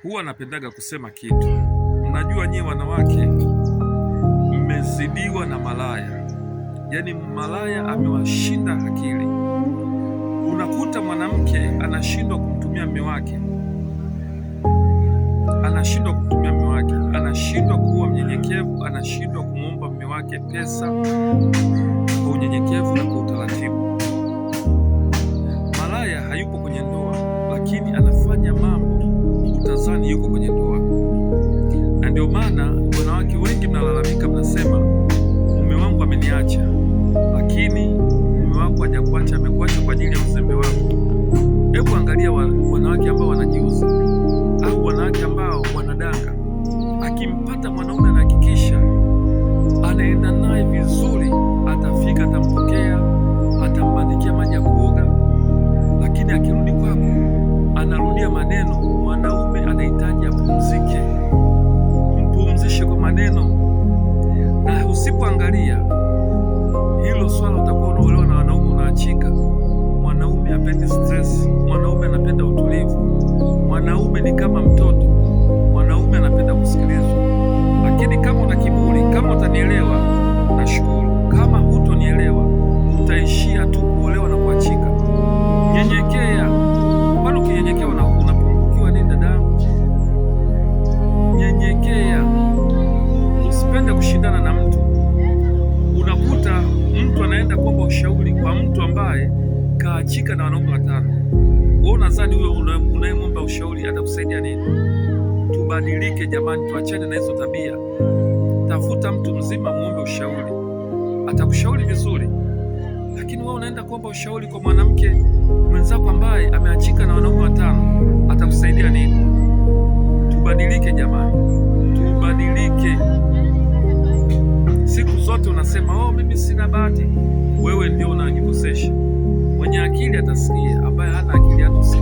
Huwa napendaga kusema kitu. Mnajua nyie wanawake mmezidiwa na malaya, yaani malaya amewashinda akili. Unakuta mwanamke anashindwa kumtumia mume wake, anashindwa kuwa mnyenyekevu, anashindwa kumwomba mume wake pesa kwa unyenyekevu na kwa utaratibu. Malaya hayupo kwenye ndoa, lakini anafanya mambo utazani yuko kwenye ndoa. Na ndio maana wanawake wengi mnalalamika, mnasema mume wangu ameniacha. Lakini mume wako hajakuacha, amekuacha kwa ajili ya uzembe wako. Hebu angalia wanawake ambao wanajiuza au wanawake ambao wanadanga. Akimpata mwanaume anahakikisha anaenda naye vizuri, atafika, atampokea, atambandikia maji ya kuoga, lakini akirudi kwako anarudia maneno. Mwanaume anahitaji apumzike, mpumzishe kwa maneno. Na usipoangalia hilo swala, utakuwa unaolewa na wanaume unaachika. Mwanaume hapendi stress, mwanaume anapenda utulivu, mwanaume ni kama mtoto, mwanaume anapenda kusikilizwa. Lakini kama una kiburi, kama utanielewa nashukuru, kama hutonielewa utaishia tu kuolewa na kuachika. Nyenyekea. Kwani ukinyenyekea unapungukiwa nini dadangu? Nyenyekea, usipende kushindana na mtu. Unakuta mtu anaenda kuomba ushauri kwa mtu ambaye kaachika na wanaume 5. Wewe unadhani huyo unayemwomba ushauri atakusaidia nini? Tubadilike jamani, tuachane na hizo tabia. Tafuta mtu mzima muombe ushauri, atakushauri vizuri. Lakini wewe unaenda kuomba ushauri kwa mwanamke mwenzako ambaye ameachika na wanaume 5, atakusaidia nini? Tubadilike jamani, tubadilike. Siku zote unasema mimi sina bahati. Wewe ndio unajikosesha. Mwenye akili atasikia, ambaye hana akili hatasikia.